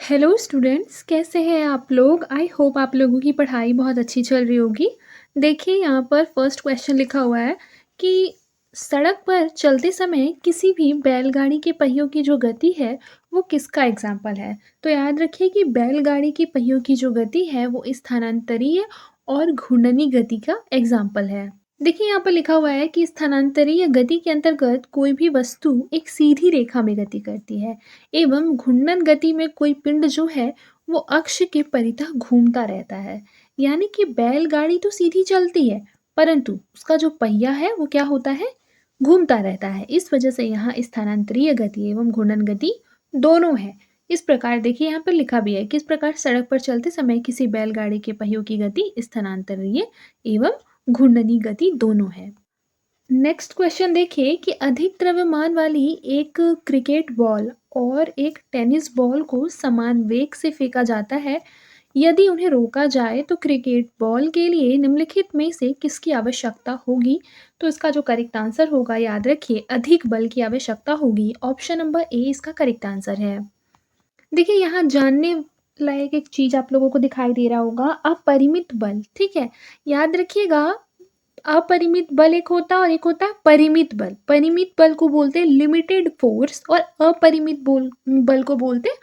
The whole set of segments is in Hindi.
हेलो स्टूडेंट्स, कैसे हैं आप लोग? आई होप आप लोगों की पढ़ाई बहुत अच्छी चल रही होगी। देखिए यहाँ पर फर्स्ट क्वेश्चन लिखा हुआ है कि सड़क पर चलते समय किसी भी बैलगाड़ी के पहियों की जो गति है वो किसका एग्जाम्पल है। तो याद रखिए कि बैलगाड़ी के पहियों की जो गति है वो स्थानांतरीय और घूर्णनी गति का एग्जाम्पल है। देखिए यहाँ पर लिखा हुआ है कि स्थानांतरीय गति के अंतर्गत कोई भी वस्तु एक सीधी रेखा में गति करती है एवं घूर्णन गति में कोई पिंड जो है वो अक्ष के परितः घूमता रहता है। यानी कि बैलगाड़ी तो सीधी चलती है परंतु उसका जो पहिया है वो क्या होता है, घूमता रहता है। इस वजह से यहाँ स्थानांतरीय गति एवं घूर्णन गति दोनों है। इस प्रकार देखिए यहाँ पर लिखा भी है कि इस प्रकार सड़क पर चलते समय किसी बैलगाड़ी के पहियों की गति स्थानांतरीय एवं घूर्णनी गति दोनों है। नेक्स्ट क्वेश्चन देखिए कि अधिक द्रव्यमान वाली एक क्रिकेट बॉल और एक टेनिस बॉल को समान वेग से फेंका जाता है। यदि उन्हें रोका जाए तो क्रिकेट बॉल के लिए निम्नलिखित में से किसकी आवश्यकता होगी। तो इसका जो करेक्ट आंसर होगा, याद रखिए, अधिक बल की आवश्यकता होगी। ऑप्शन नंबर ए इसका करेक्ट आंसर है। देखिए यहाँ जानने लायक एक चीज आप लोगों को दिखाई दे रहा होगा, अपरिमित बल। ठीक है, याद रखिएगा, अपरिमित बल एक होता है और एक होता है परिमित बल। परिमित बल को बोलते हैं लिमिटेड फोर्स और अपरिमित बल को बोलते हैं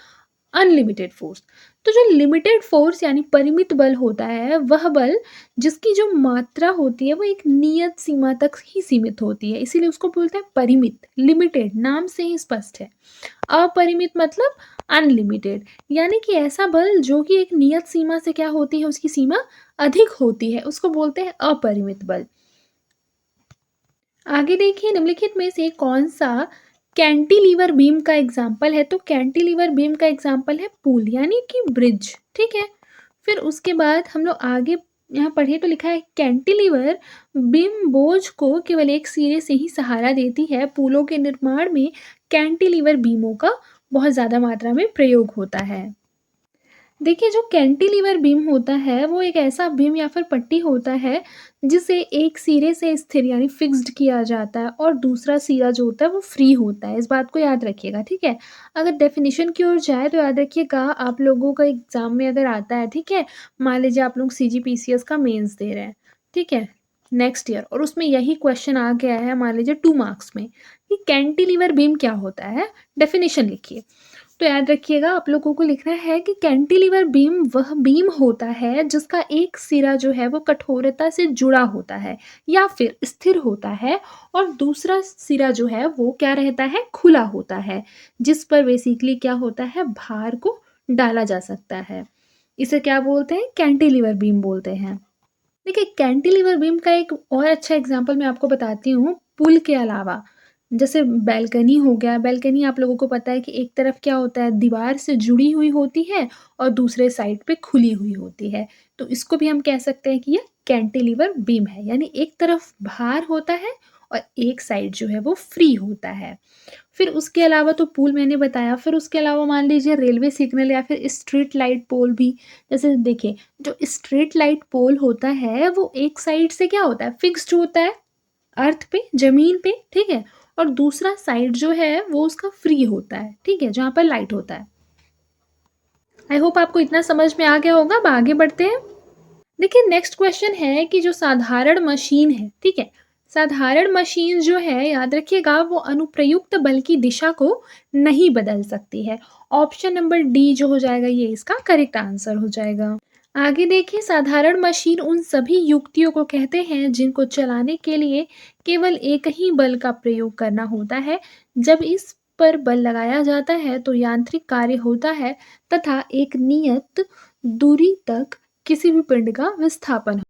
अनलिमिटेड फोर्स। तो जो लिमिटेड फोर्स यानी परिमित बल होता है वह बल जिसकी जो मात्रा होती है वो एक नियत सीमा तक ही सीमित होती है, इसीलिए उसको बोलते हैं परिमित। लिमिटेड नाम से ही स्पष्ट है। अपरिमित मतलब अनलिमिटेड, यानी कि ऐसा बल जो कि एक नियत सीमा से क्या होती है, उसकी सीमा अधिक होती है, उसको बोलते हैं अपरिमित बल। आगे देखिए निम्नलिखित में से कौन सा कैंटिलीवर बीम का एग्जाम्पल है। तो कैंटिलीवर बीम का एग्जाम्पल है पुल यानी कि ब्रिज। ठीक है, फिर उसके बाद हम लोग आगे यहाँ पढ़े तो लिखा है कैंटिलीवर बीम बोझ को केवल एक सिरे से ही सहारा देती है। पुलों के निर्माण में कैंटिलीवर बीमों का बहुत ज़्यादा मात्रा में प्रयोग होता है। देखिए जो कैंटिलीवर बीम होता है वो एक ऐसा बीम या फिर पट्टी होता है जिसे एक सिरे से स्थिर यानी फिक्स्ड किया जाता है और दूसरा सिरा जो होता है वो फ्री होता है। इस बात को याद रखिएगा। ठीक है, अगर डेफिनेशन की ओर जाए तो याद रखिएगा आप लोगों का एग्जाम में अगर आता है, ठीक है, मान लीजिए आप लोग CGPCS का मेंस दे रहे हैं, ठीक है, नेक्स्ट ईयर, और उसमें यही क्वेश्चन आ गया है मान लीजिए 2 मार्क्स में कि कैंटिलीवर बीम क्या होता है, डेफिनेशन लिखिए। तो याद रखिएगा आप लोगों को लिखना है कि कैंटिलीवर बीम वह बीम होता है जिसका एक सिरा जो है वो कठोरता से जुड़ा होता है या फिर स्थिर होता है और दूसरा सिरा जो है वो क्या रहता है, खुला होता है, जिस पर बेसिकली क्या होता है, भार को डाला जा सकता है। इसे क्या बोलते हैं, कैंटिलीवर बीम बोलते हैं। देखिए कैंटिलीवर बीम का एक और अच्छा एग्जाम्पल मैं आपको बताती हूँ। पुल के अलावा जैसे बैल्कनी हो गया, बैल्कनी आप लोगों को पता है कि एक तरफ क्या होता है, दीवार से जुड़ी हुई होती है और दूसरे साइड पे खुली हुई होती है। तो इसको भी हम कह सकते हैं कि ये कैंटिलीवर बीम है, यानी एक तरफ भार होता है और एक साइड जो है वो फ्री होता है। फिर उसके अलावा तो पुल मैंने बताया, फिर उसके अलावा मान लीजिए रेलवे सिग्नल या फिर स्ट्रीट लाइट पोल भी। जैसे देखिए जो स्ट्रीट लाइट पोल होता है वो एक साइड से क्या होता है, फिक्स्ड होता है अर्थ पे, जमीन पे, ठीक है, और दूसरा साइड जो है वो उसका फ्री होता है, ठीक है, जहाँ पर लाइट होता है। आई होप आपको इतना समझ में आ गया होगा। अब आगे बढ़ते हैं। देखिए नेक्स्ट क्वेश्चन है कि जो साधारण मशीन है, ठीक है, साधारण मशीन जो है याद रखिएगा वो अनुप्रयुक्त बल की दिशा को नहीं बदल सकती है। ऑप्शन नंबर डी जो हो जाएगा ये इसका करेक्ट आंसर हो जाएगा। आगे देखिए साधारण मशीन उन सभी युक्तियों को कहते हैं जिनको चलाने के लिए केवल एक ही बल का प्रयोग करना होता है। जब इस पर बल लगाया जाता है तो यांत्रिक कार्य होता है तथा एक नियत दूरी तक किसी भी पिंड का विस्थापन।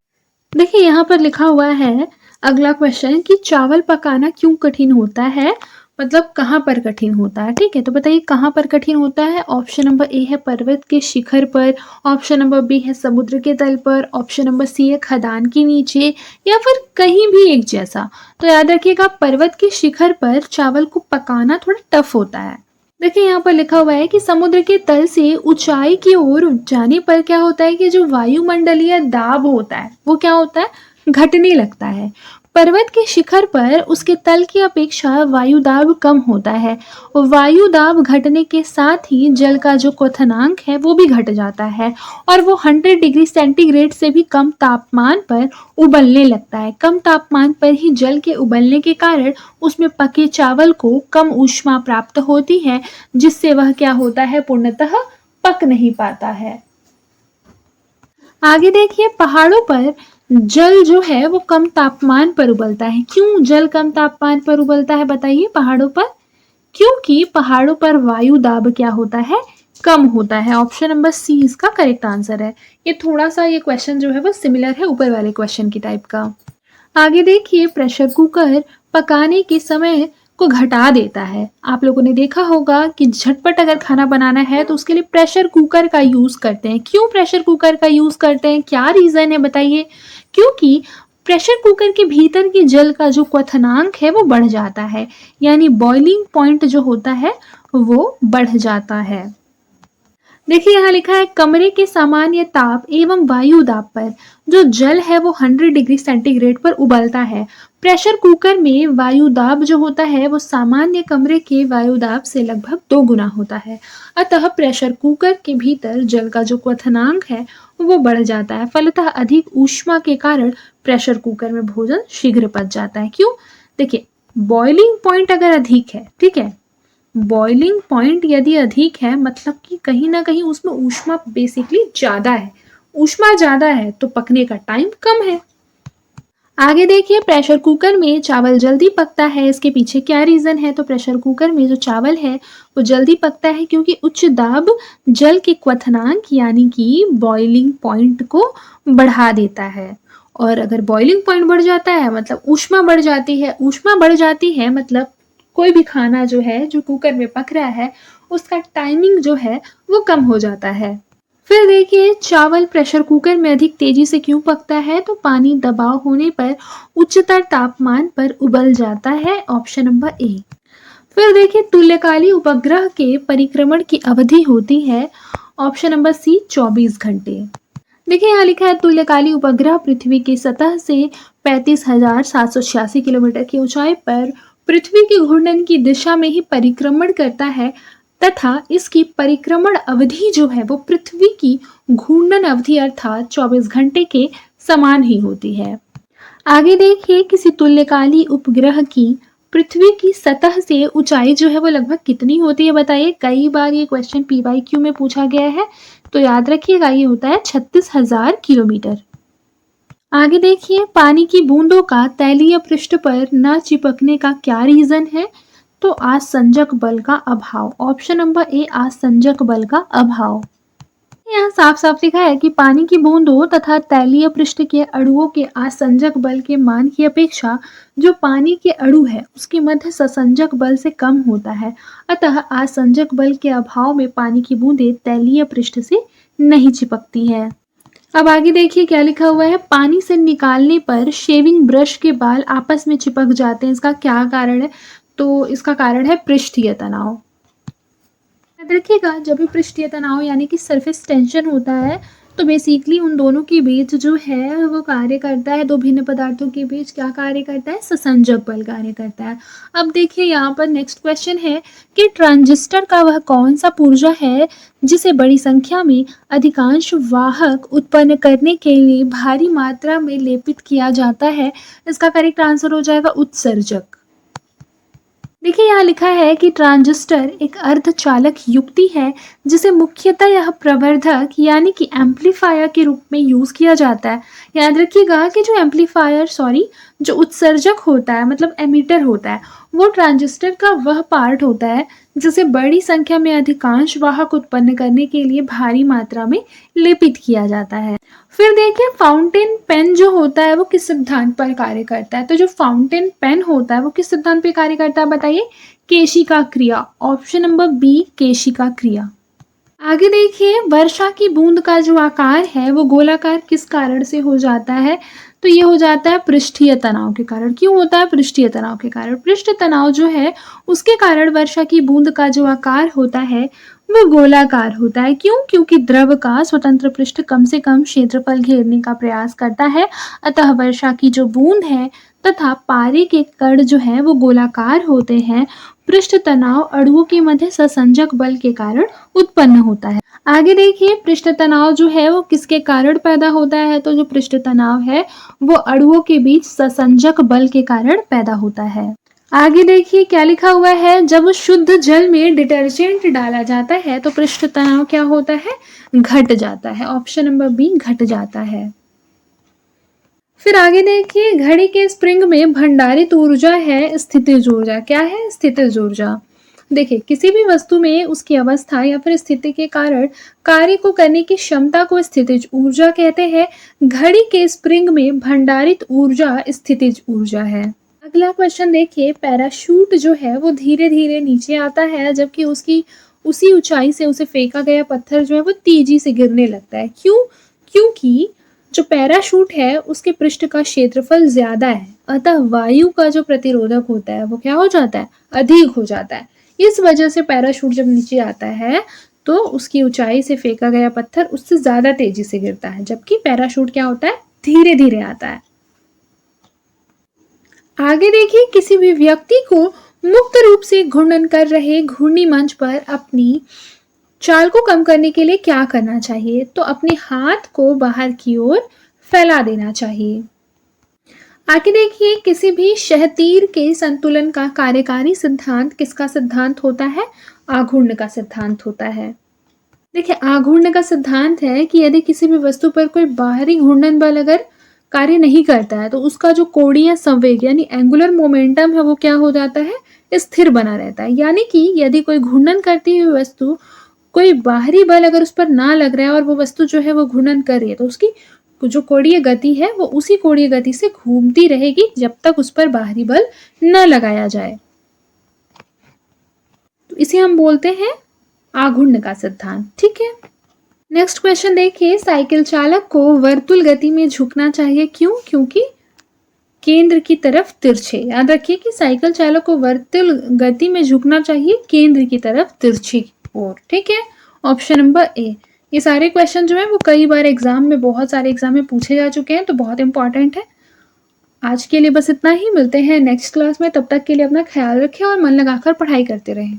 देखिए यहाँ पर लिखा हुआ है अगला क्वेश्चन कि चावल पकाना क्यों कठिन होता है, मतलब कहाँ पर कठिन होता है। ठीक है, तो बताइए कहाँ पर कठिन होता है। ऑप्शन नंबर ए है पर्वत के शिखर पर, ऑप्शन नंबर बी है समुद्र के तल पर, ऑप्शन नंबर सी है खदान के नीचे, या फिर कहीं भी एक जैसा। तो याद रखिएगा पर्वत के शिखर पर चावल को पकाना थोड़ा टफ होता है। देखिए यहाँ पर लिखा हुआ है कि समुद्र के तल से ऊंचाई की ओर जाने पर क्या होता है कि जो वायुमंडलीय दाब होता है वो क्या होता है, घटने लगता है। पर्वत के शिखर पर उसके तल की अपेक्षा वायुदाब कम होता है। वायुदाब घटने के साथ ही जल का जो क्वथनांक है वो भी घट जाता है और वो 100 डिग्री सेंटीग्रेड से भी कम तापमान पर उबलने लगता है। कम तापमान पर ही जल के उबलने के कारण उसमें पके चावल को कम ऊष्मा प्राप्त होती है, जिससे वह क्या होता है, पूर्णतः पक नहीं पाता है। आगे देखिए, पहाड़ों पर जल जो है वो कम तापमान पर उबलता है। क्यों जल कम तापमान पर उबलता है बताइए पहाड़ों पर? क्योंकि पहाड़ों पर वायु दाब क्या होता है, कम होता है। ऑप्शन नंबर सी इसका करेक्ट आंसर है। ये थोड़ा सा ये क्वेश्चन जो है वो सिमिलर है ऊपर वाले क्वेश्चन की टाइप का। आगे देखिए, प्रेशर कुकर पकाने के समय को घटा देता है। आप लोगों ने देखा होगा कि झटपट अगर खाना बनाना है तो उसके लिए प्रेशर कुकर का यूज करते हैं। क्यों प्रेशर कुकर का यूज करते हैं, क्या रीजन है बताइए? क्योंकि प्रेशर कुकर के भीतर की जल का जो क्वथनांक है वो बढ़ जाता है, यानी बॉइलिंग पॉइंट जो होता है वो बढ़ जाता है। देखिए यहाँ लिखा है, कमरे के सामान्य ताप एवं वायु दाब पर जो जल है वो 100 डिग्री सेंटीग्रेड पर उबलता है। प्रेशर कुकर में वायु दाब जो होता है वो सामान्य कमरे के वायु दाब से लगभग 2 गुना होता है। अतः प्रेशर कुकर के भीतर जल का जो क्वथनांक है वो बढ़ जाता है। फलतः अधिक ऊष्मा के कारण प्रेशर कुकर में भोजन शीघ्र पच जाता है। क्यों? देखिए, बॉइलिंग पॉइंट अगर अधिक है, ठीक है, बॉइलिंग पॉइंट यदि अधिक है मतलब कि कहीं ना कहीं उसमें ऊष्मा बेसिकली ज्यादा है। ऊष्मा ज्यादा है तो पकने का टाइम कम है। आगे देखिए, प्रेशर कुकर में चावल जल्दी पकता है, इसके पीछे क्या रीजन है? तो प्रेशर कुकर में जो चावल है वो जल्दी पकता है क्योंकि उच्च दाब जल के क्वथनांक यानी कि बॉइलिंग पॉइंट को बढ़ा देता है। और अगर बॉइलिंग पॉइंट बढ़ जाता है मतलब ऊष्मा बढ़ जाती है। ऊष्मा बढ़ जाती है मतलब कोई भी खाना जो है जो कुकर में पक रहा है उसका टाइमिंग जो है वो कम हो जाता है। फिर देखिए, चावल प्रेशर कुकर में अधिक तेजी से क्यों पकता है? तो पानी दबाव होने पर उच्चतर तापमान पर उबल जाता है। Option number A. फिर देखिए, तुल्यकाली उपग्रह के परिक्रमण की अवधि होती है। ऑप्शन नंबर सी 24 घंटे। देखिए यहाँ लिखा है, तुल्यकाली उपग्रह पृथ्वी की सतह से 35,786 किलोमीटर की ऊंचाई पर पृथ्वी के घूर्णन की दिशा में ही परिक्रमण करता है तथा इसकी परिक्रमण अवधि जो है वो पृथ्वी की घूर्णन अवधि अर्थात 24 घंटे के समान ही होती है। आगे देखिए, किसी तुल्यकाली उपग्रह की पृथ्वी की सतह से ऊंचाई जो है वो लगभग कितनी होती है बताइए? कई बार ये क्वेश्चन PYQ में पूछा गया है, तो याद रखिएगा ये होता है 36,000 किलोमीटर। आगे देखिए, पानी की बूंदों का तैलीय पृष्ठ पर न चिपकने का क्या रीजन है? तो आसंजक बल का अभाव। ऑप्शन नंबर ए आसंजक बल का अभाव। यहाँ साफ साफ लिखा है कि पानी की बूंदों तथा तैलीय पृष्ठ के अणुओं के आसंजक बल के मान की अपेक्षा जो पानी के अणु है उसके मध्य ससंजक बल से कम होता है। अतः आसंजक बल के अभाव में पानी की बूंदें तैलीय पृष्ठ से नहीं चिपकती है। अब आगे देखिए क्या लिखा हुआ है, पानी से निकालने पर शेविंग ब्रश के बाल आपस में चिपक जाते हैं, इसका क्या कारण है? तो इसका कारण है पृष्ठीय तनाव। याद रखिएगा, जब भी पृष्ठीय तनाव यानी कि सरफेस टेंशन होता है तो बेसिकली उन दोनों के बीच जो है वो कार्य करता है, दो भिन्न पदार्थों के बीच क्या कार्य करता है? ससंजक बल कार्य करता है। अब देखिए यहाँ पर नेक्स्ट क्वेश्चन है कि ट्रांजिस्टर का वह कौन सा पुर्जा है जिसे बड़ी संख्या में अधिकांश वाहक उत्पन्न करने के लिए भारी मात्रा में लेपित किया जाता है? इसका करेक्ट आंसर हो जाएगा उत्सर्जक। देखिए यहाँ लिखा है कि ट्रांजिस्टर एक अर्धचालक युक्ति है जिसे मुख्यतः यह प्रवर्धक यानी कि एम्पलीफायर के रूप में यूज किया जाता है। याद रखिएगा कि जो उत्सर्जक होता है मतलब एमीटर होता है वो ट्रांजिस्टर का वह पार्ट होता है जिसे बड़ी संख्या में अधिकांश वाहक उत्पन्न करने के लिए भारी मात्रा में लेपित किया जाता है। फिर देखिए, फाउंटेन पेन जो होता है वो किस सिद्धांत पर कार्य करता है? तो जो फाउंटेन पेन होता है वो किस सिद्धांत पर कार्य करता है बताइए? केशिका क्रिया। ऑप्शन नंबर बी केशिका क्रिया। आगे देखिए, वर्षा की बूंद का जो आकार है वो गोलाकार किस कारण से हो जाता है? तो ये हो जाता है पृष्ठीय तनाव के कारण। क्यों होता है? पृष्ठीय तनाव के कारण। पृष्ठ तनाव जो है उसके कारण वर्षा की बूंद का जो आकार होता है वो गोलाकार होता है। क्यों? क्योंकि द्रव का स्वतंत्र पृष्ठ कम से कम क्षेत्रफल घेरने का प्रयास करता है, अतः वर्षा की जो बूंद है तथा पारे के कण जो है वो गोलाकार होते हैं। पृष्ठ तनाव अणुओं के मध्य ससंजक बल के कारण उत्पन्न होता है। आगे देखिए, पृष्ठ तनाव जो है वो किसके कारण पैदा होता है? तो जो पृष्ठ तनाव है वो अणुओं के बीच ससंजक बल के कारण पैदा होता है। आगे देखिए क्या लिखा हुआ है, जब शुद्ध जल में डिटर्जेंट डाला जाता है तो पृष्ठ तनाव क्या होता है? घट जाता है। ऑप्शन नंबर बी, घट जाता है। फिर आगे देखिए, घड़ी के स्प्रिंग में भंडारित ऊर्जा है स्थितिज ऊर्जा। क्या है? स्थितिज ऊर्जा। देखिए, किसी भी वस्तु में उसकी अवस्था या फिर स्थिति के कारण कार्य को करने की क्षमता को स्थितिज ऊर्जा कहते हैं। घड़ी के स्प्रिंग में भंडारित ऊर्जा स्थितिज ऊर्जा है। अगला क्वेश्चन देखिए, पैराशूट जो है वो धीरे धीरे नीचे आता है, जबकि उसकी उसी ऊंचाई से उसे फेंका गया पत्थर जो है वो तेजी से गिरने लगता है। क्यों? क्योंकि जो पैराशूट है उसके पृष्ठ का क्षेत्रफल ज्यादा है, अतः वायु का जो प्रतिरोधक होता है वो क्या हो जाता है? अधिक हो जाता है। इस वजह से पैराशूट जब नीचे आता है तो उसकी ऊंचाई से फेंका गया पत्थर उससे ज्यादा तेजी से गिरता है, जबकि पैराशूट क्या होता है? धीरे धीरे आता है। आगे देखिए, किसी भी व्यक्ति को मुक्त रूप से घूर्णन कर रहे घूर्णी मंच पर अपनी चाल को कम करने के लिए क्या करना चाहिए? तो अपने हाथ को बाहर की ओर फैला देना चाहिए। आगे देखिए, किसी भी क्षैतिज के संतुलन का कार्यकारी सिद्धांत किसका सिद्धांत होता है? आघूर्ण का सिद्धांत होता है। देखिए, आघूर्ण का सिद्धांत है कि यदि किसी भी वस्तु पर कोई बाहरी घूर्णन बल अगर कार्य नहीं करता है तो उसका जो कोणीय संवेग यानी एंगुलर मोमेंटम है वो क्या हो जाता है? स्थिर बना रहता है। यानी कि यदि कोई घूर्णन करती हुई वस्तु, कोई बाहरी बल अगर उस पर ना लग रहा है और वो वस्तु जो है वो घूर्णन कर रही है तो उसकी जो कोणीय गति है वो उसी कोणीय गति से घूमती रहेगी जब तक उस पर बाहरी बल न लगाया जाए। तो इसे हम बोलते हैं आघूर्ण का सिद्धांत। ठीक है। नेक्स्ट क्वेश्चन देखिए, साइकिल चालक को वर्तुल गति में झुकना चाहिए। क्यों? क्योंकि केंद्र की तरफ तिरछे। याद रखिए कि साइकिल चालक को वर्तुल गति में झुकना चाहिए केंद्र की तरफ तिरछी ओर। ठीक है। Option number A. ये सारे क्वेश्चन जो है वो कई बार एग्जाम में, बहुत सारे एग्जाम में पूछे जा चुके हैं, तो बहुत इंपॉर्टेंट है। आज के लिए बस इतना ही। मिलते हैं नेक्स्ट क्लास में। तब तक के लिए अपना ख्याल रखें और मन लगाकर पढ़ाई करते रहें।